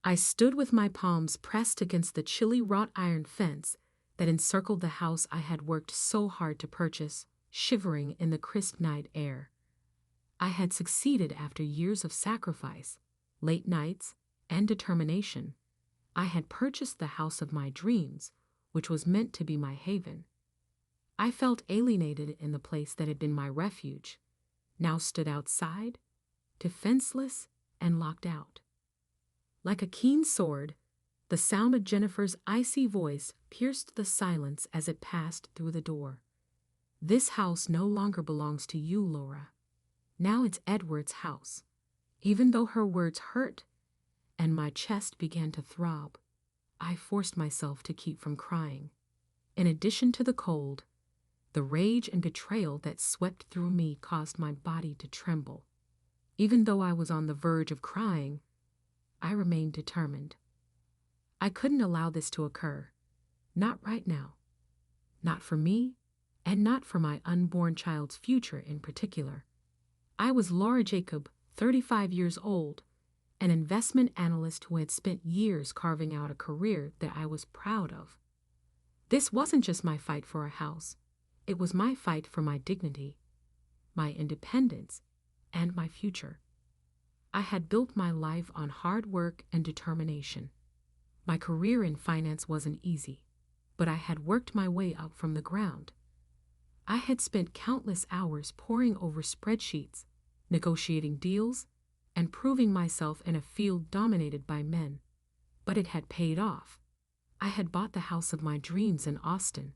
I stood with my palms pressed against the chilly wrought iron fence that encircled the house I had worked so hard to purchase, shivering in the crisp night air. I had succeeded after years of sacrifice, late nights, and determination. I had purchased the house of my dreams, which was meant to be my haven. I felt alienated in the place that had been my refuge, now stood outside, defenseless and locked out. Like a keen sword, the sound of Jennifer's icy voice pierced the silence as it passed through the door. This house no longer belongs to you, Laura. Now it's Edward's house. Even though her words hurt and my chest began to throb, I forced myself to keep from crying. In addition to the cold, the rage and betrayal that swept through me caused my body to tremble. Even though I was on the verge of crying, I remained determined. I couldn't allow this to occur. Not right now. Not for me, and not for my unborn child's future in particular. I was Laura Jacob, 35 years old, an investment analyst who had spent years carving out a career that I was proud of. This wasn't just my fight for a house. It was my fight for my dignity, my independence, and my future. I had built my life on hard work and determination. My career in finance wasn't easy, but I had worked my way up from the ground. I had spent countless hours poring over spreadsheets, negotiating deals, and proving myself in a field dominated by men. But it had paid off. I had bought the house of my dreams in Austin,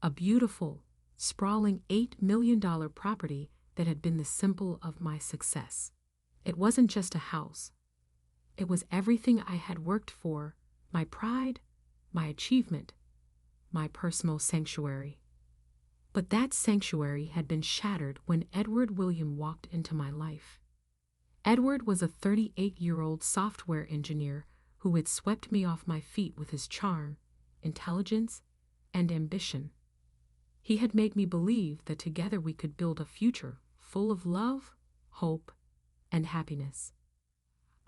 a beautiful, sprawling $8 million property that had been the symbol of my success. It wasn't just a house. It was everything I had worked for, my pride, my achievement, my personal sanctuary. But that sanctuary had been shattered when Edward William walked into my life. Edward was a 38-year-old software engineer who had swept me off my feet with his charm, intelligence, and ambition. He had made me believe that together we could build a future full of love, hope, and happiness.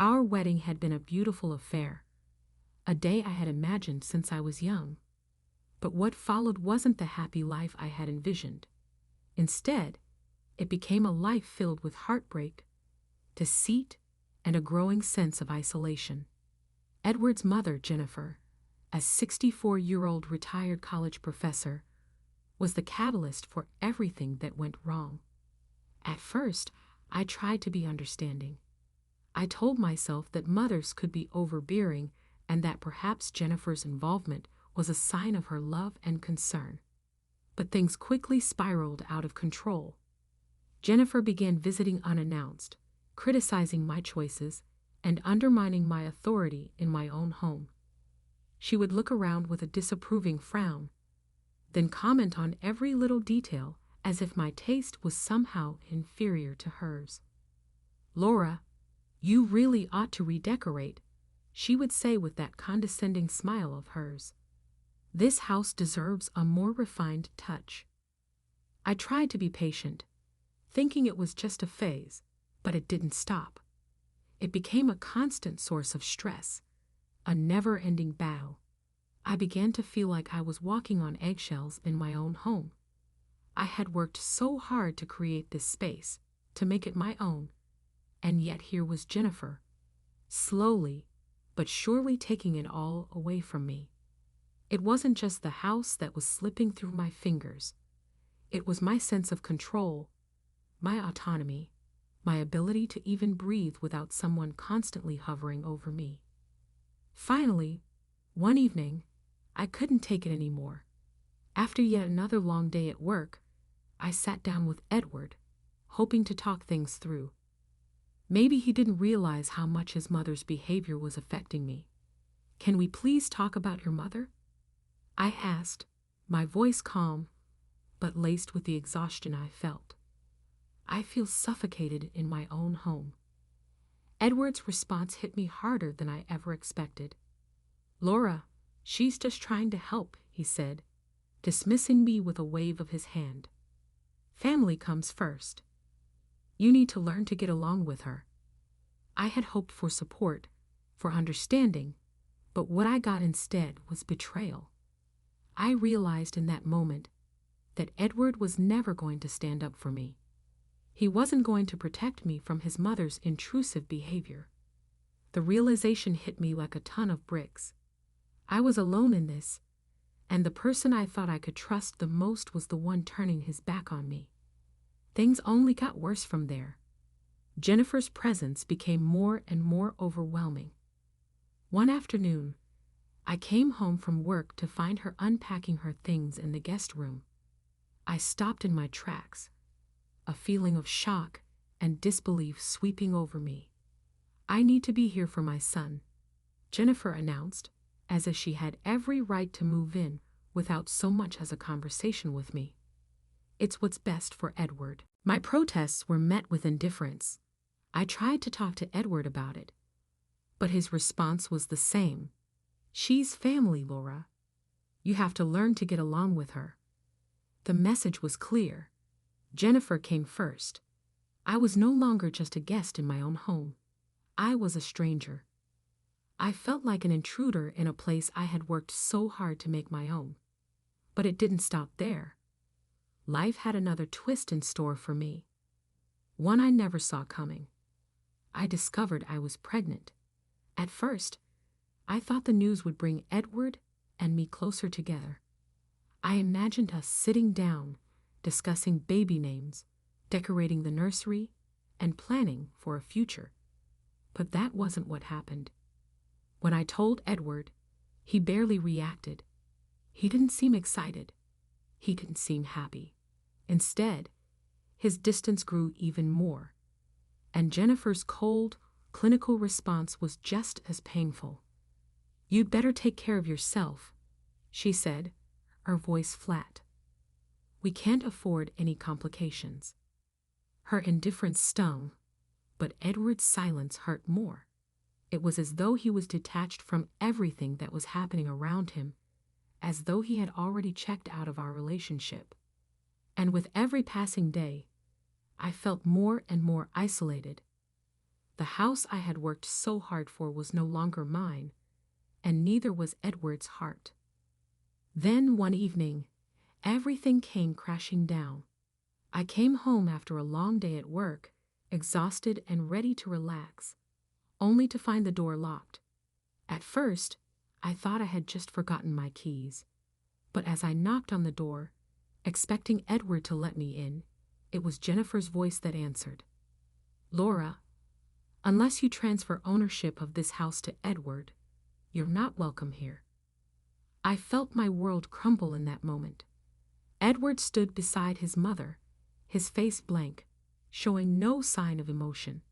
Our wedding had been a beautiful affair, a day I had imagined since I was young. But what followed wasn't the happy life I had envisioned. Instead, it became a life filled with heartbreak, deceit, and a growing sense of isolation. Edward's mother, Jennifer, a 64-year-old retired college professor, was the catalyst for everything that went wrong. At first, I tried to be understanding. I told myself that mothers could be overbearing and that perhaps Jennifer's involvement was a sign of her love and concern. But things quickly spiraled out of control. Jennifer began visiting unannounced, criticizing my choices, and undermining my authority in my own home. She would look around with a disapproving frown, then comment on every little detail as if my taste was somehow inferior to hers. "Laura, you really ought to redecorate," she would say with that condescending smile of hers. "This house deserves a more refined touch." I tried to be patient, thinking it was just a phase, but it didn't stop. It became a constant source of stress, a never-ending battle. I began to feel like I was walking on eggshells in my own home. I had worked so hard to create this space, to make it my own, and yet here was Jennifer, slowly but surely taking it all away from me. It wasn't just the house that was slipping through my fingers. It was my sense of control, my autonomy, my ability to even breathe without someone constantly hovering over me. Finally, one evening, I couldn't take it anymore. After yet another long day at work, I sat down with Edward, hoping to talk things through. Maybe he didn't realize how much his mother's behavior was affecting me. "Can we please talk about your mother?" I asked, my voice calm, but laced with the exhaustion I felt. "I feel suffocated in my own home." Edward's response hit me harder than I ever expected. "Laura, she's just trying to help," he said, dismissing me with a wave of his hand. "Family comes first. You need to learn to get along with her." I had hoped for support, for understanding, but what I got instead was betrayal. I realized in that moment that Edward was never going to stand up for me. He wasn't going to protect me from his mother's intrusive behavior. The realization hit me like a ton of bricks. I was alone in this, and the person I thought I could trust the most was the one turning his back on me. Things only got worse from there. Jennifer's presence became more and more overwhelming. One afternoon, I came home from work to find her unpacking her things in the guest room. I stopped in my tracks, a feeling of shock and disbelief sweeping over me. "I need to be here for my son," Jennifer announced, as if she had every right to move in without so much as a conversation with me. "It's what's best for Edward." My protests were met with indifference. I tried to talk to Edward about it, but his response was the same. "She's family, Laura. You have to learn to get along with her." The message was clear. Jennifer came first. I was no longer just a guest in my own home. I was a stranger. I felt like an intruder in a place I had worked so hard to make my own. But it didn't stop there. Life had another twist in store for me, one I never saw coming. I discovered I was pregnant. At first, I thought the news would bring Edward and me closer together. I imagined us sitting down, discussing baby names, decorating the nursery, and planning for a future. But that wasn't what happened. When I told Edward, he barely reacted. He didn't seem excited. He didn't seem happy. Instead, his distance grew even more. And Jennifer's cold, clinical response was just as painful. "You'd better take care of yourself," she said, her voice flat. "We can't afford any complications." Her indifference stung, but Edward's silence hurt more. It was as though he was detached from everything that was happening around him, as though he had already checked out of our relationship. And with every passing day, I felt more and more isolated. The house I had worked so hard for was no longer mine, and neither was Edward's heart. Then one evening, everything came crashing down. I came home after a long day at work, exhausted and ready to relax, only to find the door locked. At first, I thought I had just forgotten my keys. But as I knocked on the door, expecting Edward to let me in, it was Jennifer's voice that answered. "Laura, unless you transfer ownership of this house to Edward, you're not welcome here." I felt my world crumble in that moment. Edward stood beside his mother, his face blank, showing no sign of emotion.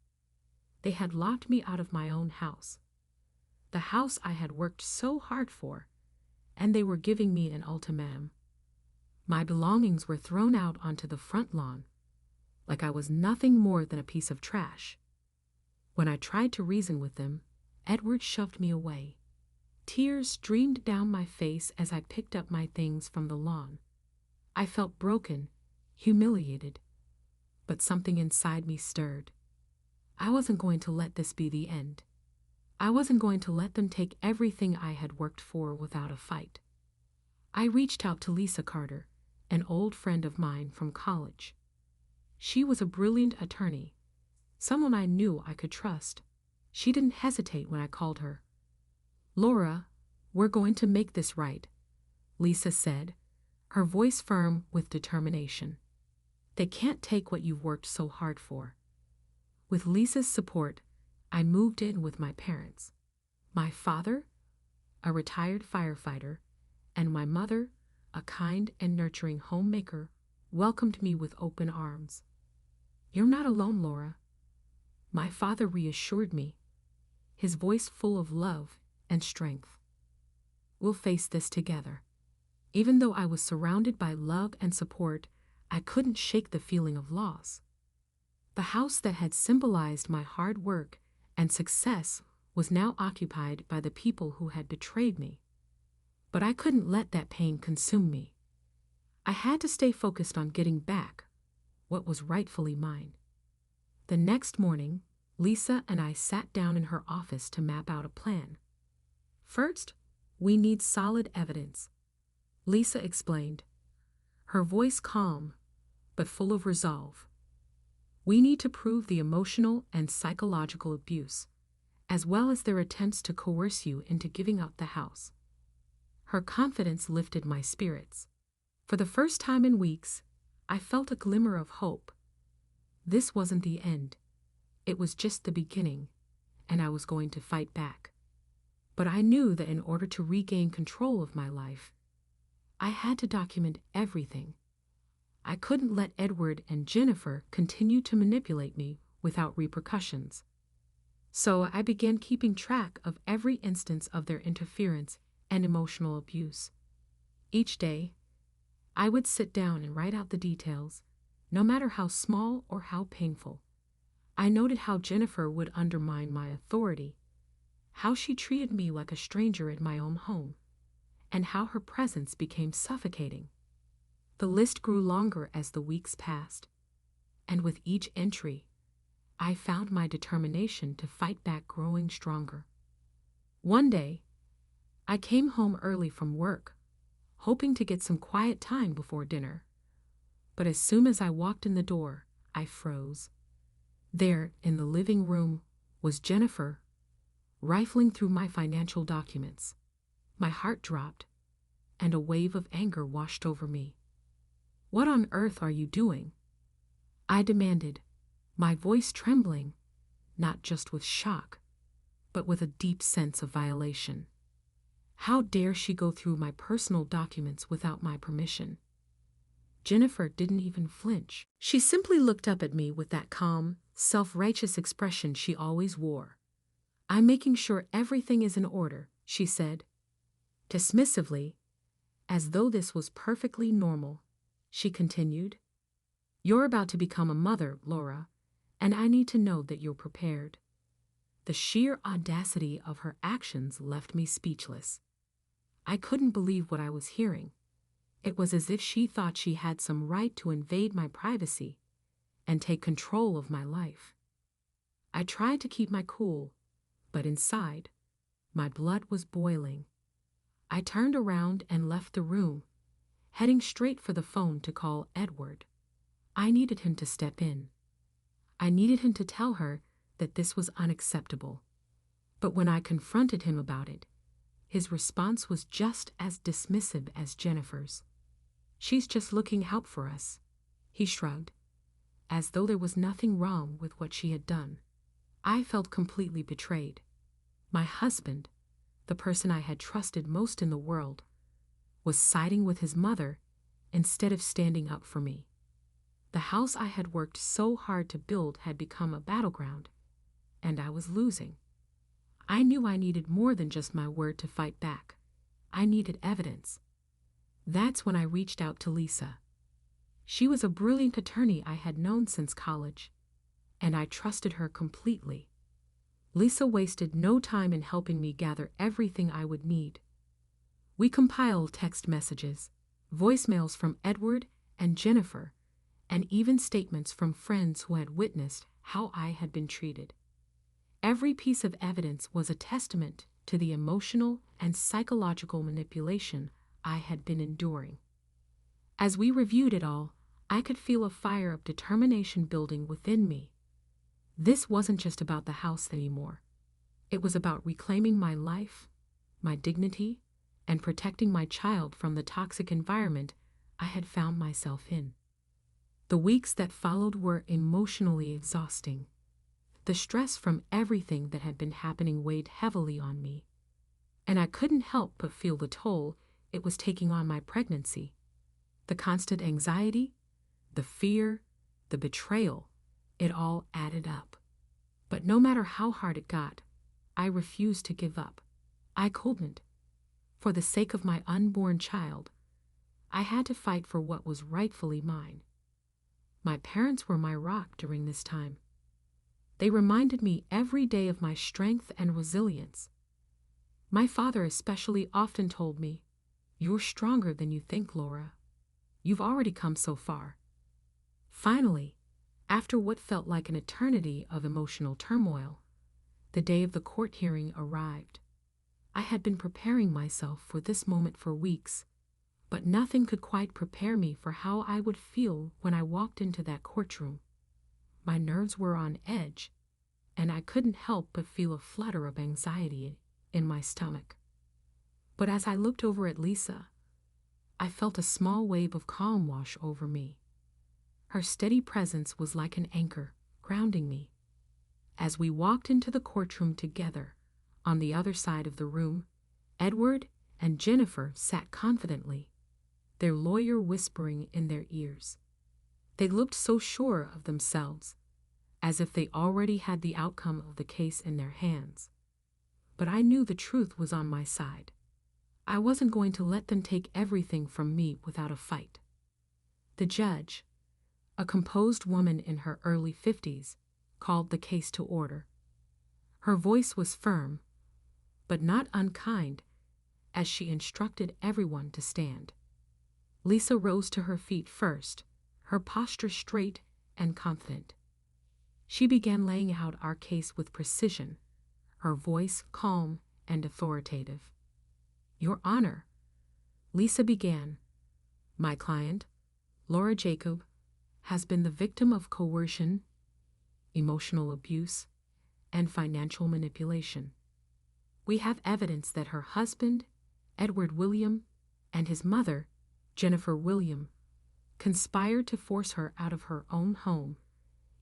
They had locked me out of my own house, the house I had worked so hard for, and they were giving me an ultimatum. My belongings were thrown out onto the front lawn, like I was nothing more than a piece of trash. When I tried to reason with them, Edward shoved me away. Tears streamed down my face as I picked up my things from the lawn. I felt broken, humiliated, but something inside me stirred. I wasn't going to let this be the end. I wasn't going to let them take everything I had worked for without a fight. I reached out to Lisa Carter, an old friend of mine from college. She was a brilliant attorney, someone I knew I could trust. She didn't hesitate when I called her. "Laura, we're going to make this right," Lisa said, her voice firm with determination. "They can't take what you've worked so hard for." With Lisa's support, I moved in with my parents. My father, a retired firefighter, and my mother, a kind and nurturing homemaker, welcomed me with open arms. "You're not alone, Laura," my father reassured me, his voice full of love and strength. "We'll face this together." Even though I was surrounded by love and support, I couldn't shake the feeling of loss. The house that had symbolized my hard work and success was now occupied by the people who had betrayed me. But I couldn't let that pain consume me. I had to stay focused on getting back what was rightfully mine. The next morning, Lisa and I sat down in her office to map out a plan. First, we need solid evidence, Lisa explained, her voice calm but full of resolve. We need to prove the emotional and psychological abuse, as well as their attempts to coerce you into giving up the house. Her confidence lifted my spirits. For the first time in weeks, I felt a glimmer of hope. This wasn't the end. It was just the beginning, and I was going to fight back. But I knew that in order to regain control of my life, I had to document everything. I couldn't let Edward and Jennifer continue to manipulate me without repercussions. So I began keeping track of every instance of their interference and emotional abuse. Each day, I would sit down and write out the details, no matter how small or how painful. I noted how Jennifer would undermine my authority, how she treated me like a stranger in my own home, and how her presence became suffocating. The list grew longer as the weeks passed, and with each entry, I found my determination to fight back growing stronger. One day, I came home early from work, hoping to get some quiet time before dinner. But as soon as I walked in the door, I froze. There, in the living room, was Jennifer, rifling through my financial documents. My heart dropped, and a wave of anger washed over me. "What on earth are you doing?" I demanded, my voice trembling, not just with shock, but with a deep sense of violation. How dare she go through my personal documents without my permission? Jennifer didn't even flinch. She simply looked up at me with that calm, self-righteous expression she always wore. "I'm making sure everything is in order," she said. Dismissively, as though this was perfectly normal, she continued, "You're about to become a mother, Laura, and I need to know that you're prepared." The sheer audacity of her actions left me speechless. I couldn't believe what I was hearing. It was as if she thought she had some right to invade my privacy and take control of my life. I tried to keep my cool, but inside, my blood was boiling. I turned around and left the room, heading straight for the phone to call Edward. I needed him to step in. I needed him to tell her that this was unacceptable. But when I confronted him about it, his response was just as dismissive as Jennifer's. "She's just looking out for us," he shrugged, as though there was nothing wrong with what she had done. I felt completely betrayed. My husband, the person I had trusted most in the world, was siding with his mother instead of standing up for me. The house I had worked so hard to build had become a battleground, and I was losing. I knew I needed more than just my word to fight back. I needed evidence. That's when I reached out to Lisa. She was a brilliant attorney I had known since college, and I trusted her completely. Lisa wasted no time in helping me gather everything I would need. We compiled text messages, voicemails from Edward and Jennifer, and even statements from friends who had witnessed how I had been treated. Every piece of evidence was a testament to the emotional and psychological manipulation I had been enduring. As we reviewed it all, I could feel a fire of determination building within me. This wasn't just about the house anymore. It was about reclaiming my life, my dignity, and protecting my child from the toxic environment I had found myself in. The weeks that followed were emotionally exhausting. The stress from everything that had been happening weighed heavily on me, and I couldn't help but feel the toll it was taking on my pregnancy. The constant anxiety, the fear, the betrayal, it all added up. But no matter how hard it got, I refused to give up. I couldn't. For the sake of my unborn child, I had to fight for what was rightfully mine. My parents were my rock during this time. They reminded me every day of my strength and resilience. My father especially often told me, "You're stronger than you think, Laura. You've already come so far." Finally, After what felt like an eternity of emotional turmoil, the day of the court hearing arrived. I had been preparing myself for this moment for weeks, but nothing could quite prepare me for how I would feel when I walked into that courtroom. My nerves were on edge, and I couldn't help but feel a flutter of anxiety in my stomach. But as I looked over at Lisa, I felt a small wave of calm wash over me. Her steady presence was like an anchor, grounding me. As we walked into the courtroom together, on the other side of the room, Edward and Jennifer sat confidently, their lawyer whispering in their ears. They looked so sure of themselves, as if they already had the outcome of the case in their hands. But I knew the truth was on my side. I wasn't going to let them take everything from me without a fight. The judge, a composed woman in her early 50s, called the case to order. Her voice was firm, but not unkind, as she instructed everyone to stand. Lisa rose to her feet first, her posture straight and confident. She began laying out our case with precision, her voice calm and authoritative. "Your Honor," Lisa began, "my client, Laura Jacob, has been the victim of coercion, emotional abuse, and financial manipulation. We have evidence that her husband, Edward William, and his mother, Jennifer William, conspired to force her out of her own home,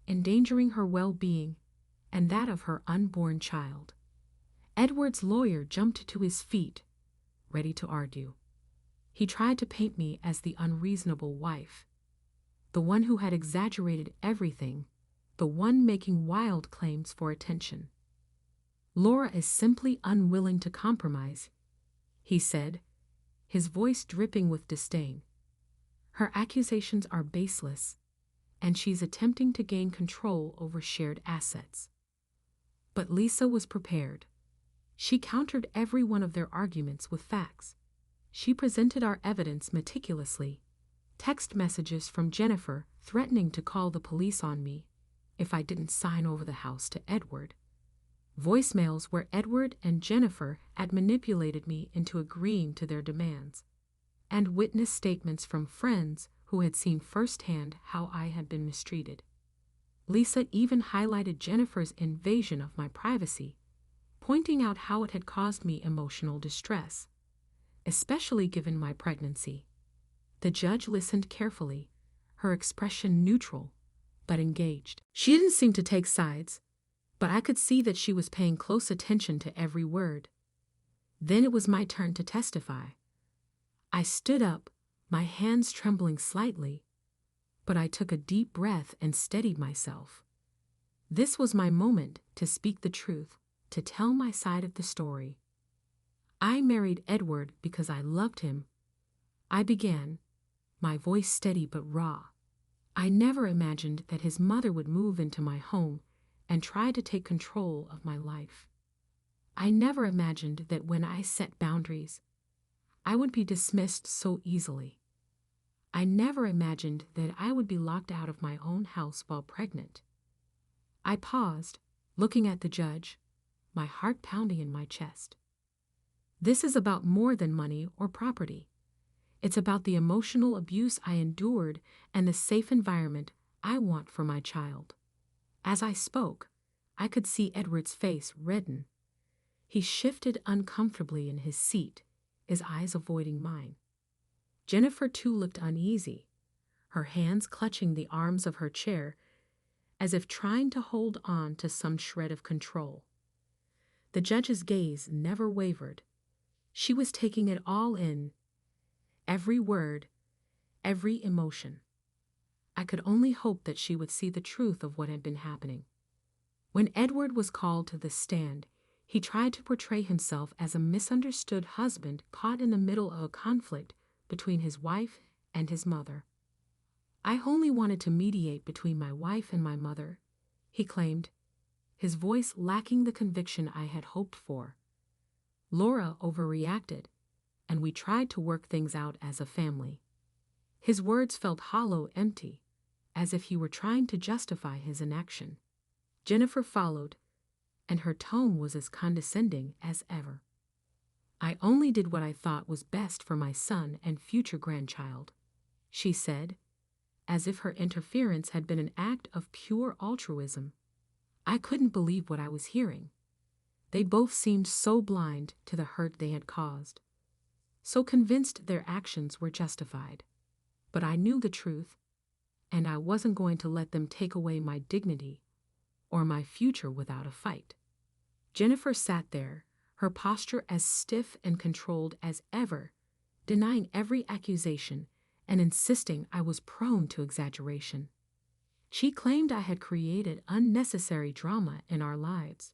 endangering her well-being and that of her unborn child." Edward's lawyer jumped to his feet, ready to argue. He tried to paint me as the unreasonable wife, the one who had exaggerated everything, the one making wild claims for attention. "Laura is simply unwilling to compromise," he said, his voice dripping with disdain. "Her accusations are baseless, and she's attempting to gain control over shared assets." But Lisa was prepared. She countered every one of their arguments with facts. She presented our evidence meticulously. Text messages from Jennifer threatening to call the police on me if I didn't sign over the house to Edward. Voicemails where Edward and Jennifer had manipulated me into agreeing to their demands. And witness statements from friends who had seen firsthand how I had been mistreated. Lisa even highlighted Jennifer's invasion of my privacy, pointing out how it had caused me emotional distress, especially given my pregnancy. The judge listened carefully, her expression neutral, but engaged. She didn't seem to take sides, but I could see that she was paying close attention to every word. Then it was my turn to testify. I stood up, my hands trembling slightly, but I took a deep breath and steadied myself. This was my moment to speak the truth, to tell my side of the story. "I married Edward because I loved him," I began, my voice steady but raw. "I never imagined that his mother would move into my home and try to take control of my life. I never imagined that when I set boundaries, I would be dismissed so easily. I never imagined that I would be locked out of my own house while pregnant." I paused, looking at the judge, my heart pounding in my chest. "This is about more than money or property. It's about the emotional abuse I endured and the safe environment I want for my child." As I spoke, I could see Edward's face redden. He shifted uncomfortably in his seat, his eyes avoiding mine. Jennifer too looked uneasy, her hands clutching the arms of her chair as if trying to hold on to some shred of control. The judge's gaze never wavered. She was taking it all in, every word, every emotion. I could only hope that she would see the truth of what had been happening. When Edward was called to the stand, he tried to portray himself as a misunderstood husband caught in the middle of a conflict between his wife and his mother. "I only wanted to mediate between my wife and my mother," he claimed, his voice lacking the conviction I had hoped for. "Laura overreacted, and we tried to work things out as a family." His words felt hollow, empty, as if he were trying to justify his inaction. Jennifer followed, and her tone was as condescending as ever. "I only did what I thought was best for my son and future grandchild," she said, as if her interference had been an act of pure altruism. I couldn't believe what I was hearing. They both seemed so blind to the hurt they had caused, so convinced their actions were justified. But I knew the truth, and I wasn't going to let them take away my dignity or my future without a fight. Jennifer sat there, her posture as stiff and controlled as ever, denying every accusation and insisting I was prone to exaggeration. She claimed I had created unnecessary drama in our lives,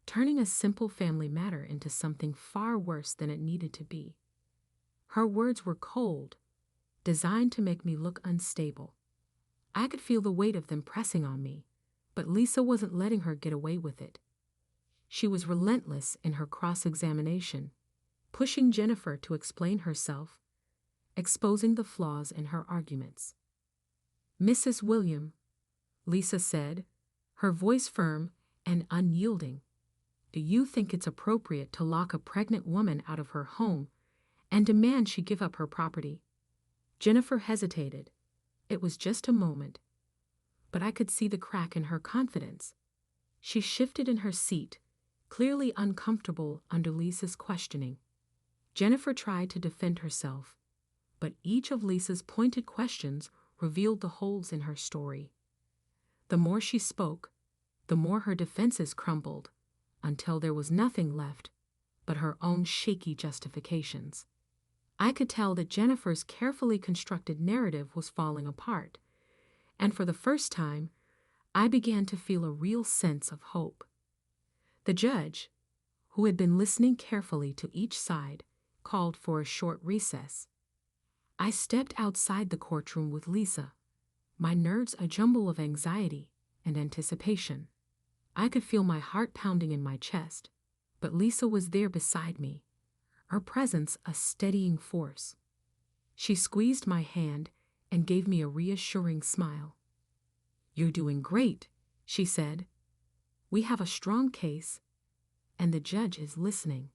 turning a simple family matter into something far worse than it needed to be. Her words were cold, designed to make me look unstable. I could feel the weight of them pressing on me, but Lisa wasn't letting her get away with it. She was relentless in her cross-examination, pushing Jennifer to explain herself, exposing the flaws in her arguments. "Mrs. William," Lisa said, her voice firm and unyielding, "do you think it's appropriate to lock a pregnant woman out of her home and demand she give up her property?" Jennifer hesitated. It was just a moment, but I could see the crack in her confidence. She shifted in her seat, clearly uncomfortable under Lisa's questioning. Jennifer tried to defend herself, but each of Lisa's pointed questions revealed the holes in her story. The more she spoke, the more her defenses crumbled, until there was nothing left but her own shaky justifications. I could tell that Jennifer's carefully constructed narrative was falling apart, and for the first time, I began to feel a real sense of hope. The judge, who had been listening carefully to each side, called for a short recess. I stepped outside the courtroom with Lisa, my nerves a jumble of anxiety and anticipation. I could feel my heart pounding in my chest, but Lisa was there beside me, her presence a steadying force. She squeezed my hand and gave me a reassuring smile. "You're doing great," she said. "We have a strong case, and the judge is listening.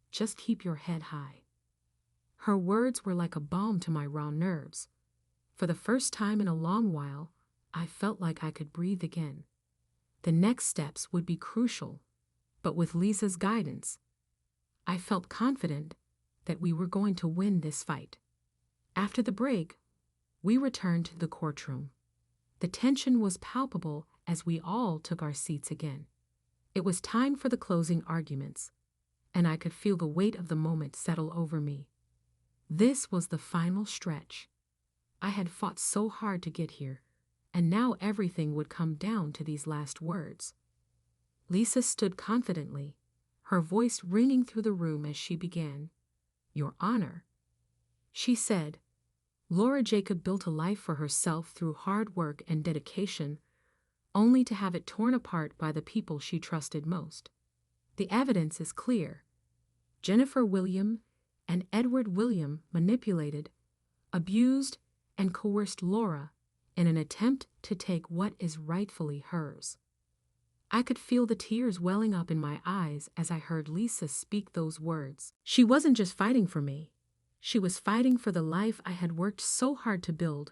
Just keep your head high." Her words were like a balm to my raw nerves. For the first time in a long while, I felt like I could breathe again. The next steps would be crucial, but with Lisa's guidance, I felt confident that we were going to win this fight. After the break, we returned to the courtroom. The tension was palpable as we all took our seats again. It was time for the closing arguments, and I could feel the weight of the moment settle over me. This was the final stretch. I had fought so hard to get here, and now everything would come down to these last words. Lisa stood confidently, her voice ringing through the room as she began. "Your Honor," she said, "Laura Jacob built a life for herself through hard work and dedication, only to have it torn apart by the people she trusted most. The evidence is clear. Jennifer William and Edward William manipulated, abused, and coerced Laura in an attempt to take what is rightfully hers." I could feel the tears welling up in my eyes as I heard Lisa speak those words. She wasn't just fighting for me. She was fighting for the life I had worked so hard to build,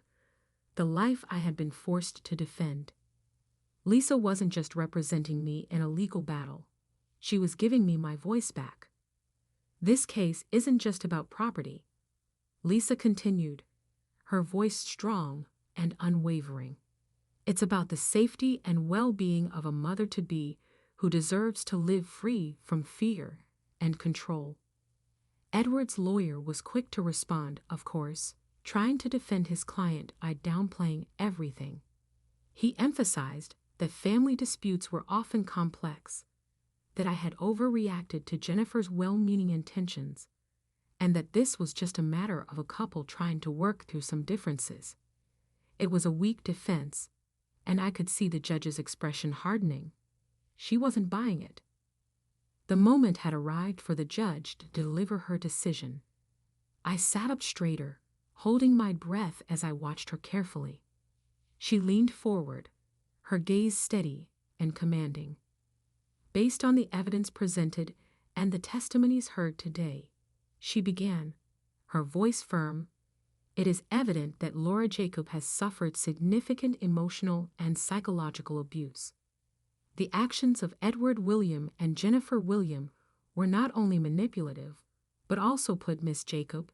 the life I had been forced to defend. Lisa wasn't just representing me in a legal battle. She was giving me my voice back. "This case isn't just about property," Lisa continued, her voice strong and unwavering. "It's about the safety and well-being of a mother-to-be who deserves to live free from fear and control." Edward's lawyer was quick to respond, of course, trying to defend his client by downplaying everything. He emphasized that family disputes were often complex, that I had overreacted to Jennifer's well-meaning intentions, and that this was just a matter of a couple trying to work through some differences. It was a weak defense, and I could see the judge's expression hardening. She wasn't buying it. The moment had arrived for the judge to deliver her decision. I sat up straighter, holding my breath as I watched her carefully. She leaned forward, her gaze steady and commanding. Based on the evidence presented and the testimonies heard today, she began, her voice firm, "It is evident that Laura Jacob has suffered significant emotional and psychological abuse. The actions of Edward William and Jennifer William were not only manipulative, but also put Miss Jacob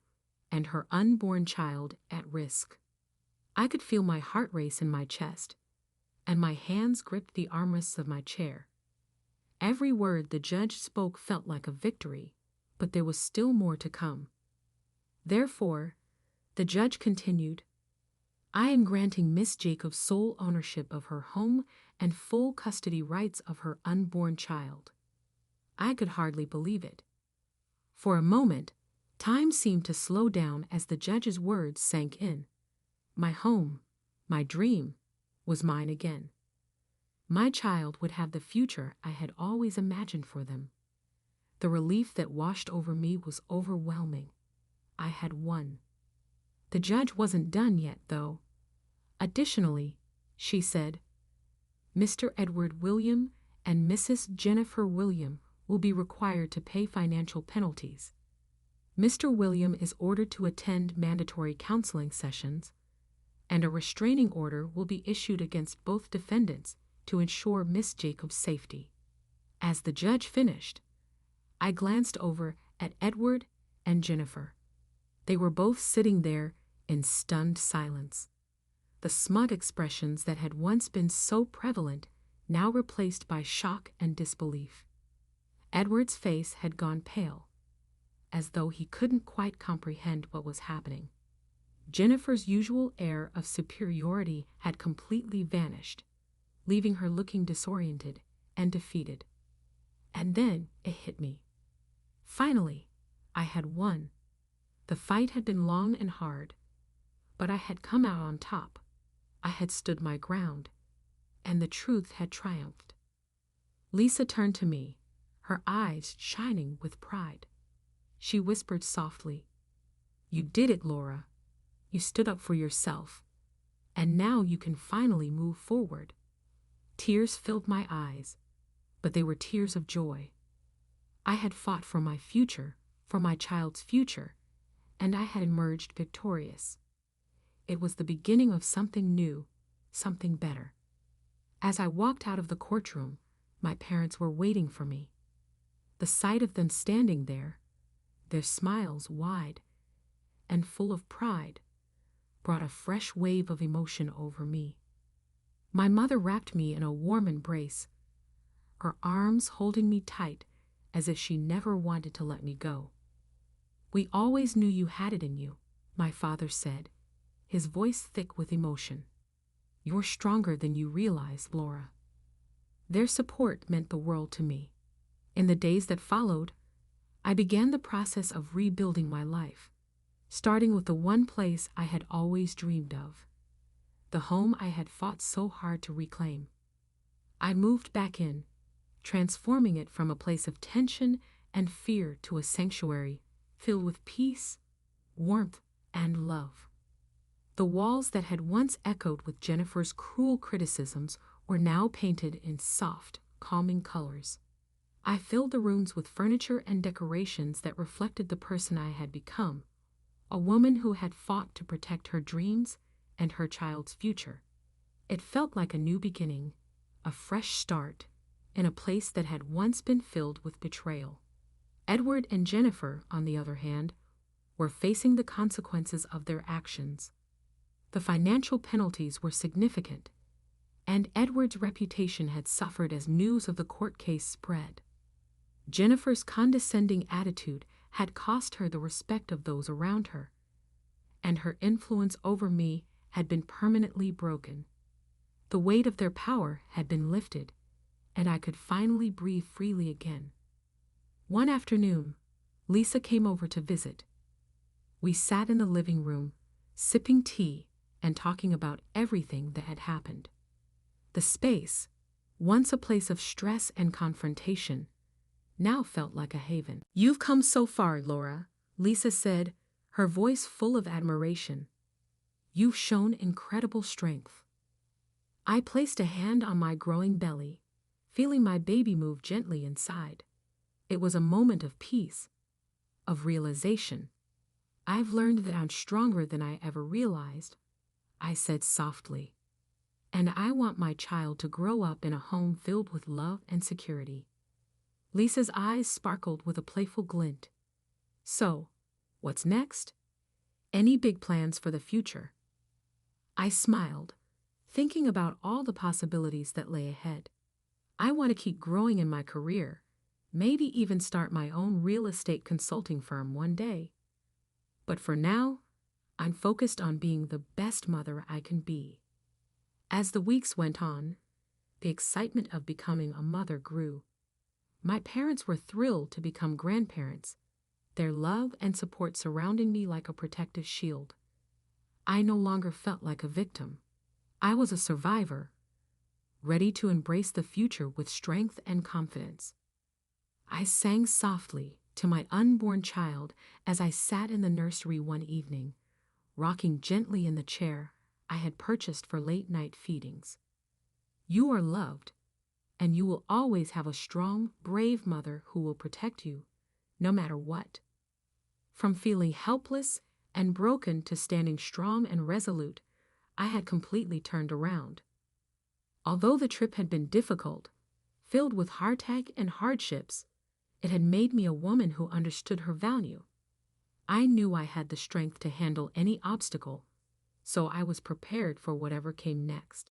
and her unborn child at risk." I could feel my heart race in my chest, and my hands gripped the armrests of my chair. Every word the judge spoke felt like a victory, but there was still more to come. Therefore, the judge continued, "I am granting Miss Jacob sole ownership of her home and full custody rights of her unborn child." I could hardly believe it. For a moment, time seemed to slow down as the judge's words sank in. My home, my dream, was mine again. My child would have the future I had always imagined for them. The relief that washed over me was overwhelming. I had won. The judge wasn't done yet, though. Additionally, she said, "Mr. Edward William and Mrs. Jennifer William will be required to pay financial penalties. Mr. William is ordered to attend mandatory counseling sessions, and a restraining order will be issued against both defendants to ensure Miss Jacob's safety." As the judge finished, I glanced over at Edward and Jennifer. They were both sitting there in stunned silence. The smug expressions that had once been so prevalent now replaced by shock and disbelief. Edward's face had gone pale, as though he couldn't quite comprehend what was happening. Jennifer's usual air of superiority had completely vanished, leaving her looking disoriented and defeated. And then it hit me. Finally, I had won. The fight had been long and hard, but I had come out on top. I had stood my ground, and the truth had triumphed. Lisa turned to me, her eyes shining with pride. She whispered softly, "You did it, Laura. You stood up for yourself, and now you can finally move forward." Tears filled my eyes, but they were tears of joy. I had fought for my future, for my child's future, and I had emerged victorious. It was the beginning of something new, something better. As I walked out of the courtroom, my parents were waiting for me. The sight of them standing there, their smiles wide and full of pride, brought a fresh wave of emotion over me. My mother wrapped me in a warm embrace, her arms holding me tight as if she never wanted to let me go. "We always knew you had it in you," my father said, his voice thick with emotion. "You're stronger than you realize, Laura." Their support meant the world to me. In the days that followed, I began the process of rebuilding my life, starting with the one place I had always dreamed of, the home I had fought so hard to reclaim. I moved back in, transforming it from a place of tension and fear to a sanctuary filled with peace, warmth, and love. The walls that had once echoed with Jennifer's cruel criticisms were now painted in soft, calming colors. I filled the rooms with furniture and decorations that reflected the person I had become, a woman who had fought to protect her dreams and her child's future. It felt like a new beginning, a fresh start, in a place that had once been filled with betrayal. Edward and Jennifer, on the other hand, were facing the consequences of their actions. The financial penalties were significant, and Edward's reputation had suffered as news of the court case spread. Jennifer's condescending attitude had cost her the respect of those around her, and her influence over me had been permanently broken. The weight of their power had been lifted, and I could finally breathe freely again. One afternoon, Lisa came over to visit. We sat in the living room, sipping tea and talking about everything that had happened. The space, once a place of stress and confrontation, now felt like a haven. "You've come so far, Laura," Lisa said, her voice full of admiration. "You've shown incredible strength. I placed a hand on my growing belly, feeling my baby move gently inside. It was a moment of peace, of realization. I've learned that I'm stronger than I ever realized, I said softly. And I want my child to grow up in a home filled with love and security. Lisa's eyes sparkled with a playful glint. So, what's next? Any big plans for the future? I smiled, thinking about all the possibilities that lay ahead. I want to keep growing in my career, maybe even start my own real estate consulting firm one day. But for now, I'm focused on being the best mother I can be. As the weeks went on, the excitement of becoming a mother grew. My parents were thrilled to become grandparents, their love and support surrounding me like a protective shield. I no longer felt like a victim. I was a survivor, ready to embrace the future with strength and confidence. I sang softly to my unborn child as I sat in the nursery one evening, rocking gently in the chair I had purchased for late-night feedings. You are loved, and you will always have a strong, brave mother who will protect you, no matter what. From feeling helpless and broken to standing strong and resolute, I had completely turned around. Although the trip had been difficult, filled with heartache and hardships, it had made me a woman who understood her value. I knew I had the strength to handle any obstacle, so I was prepared for whatever came next.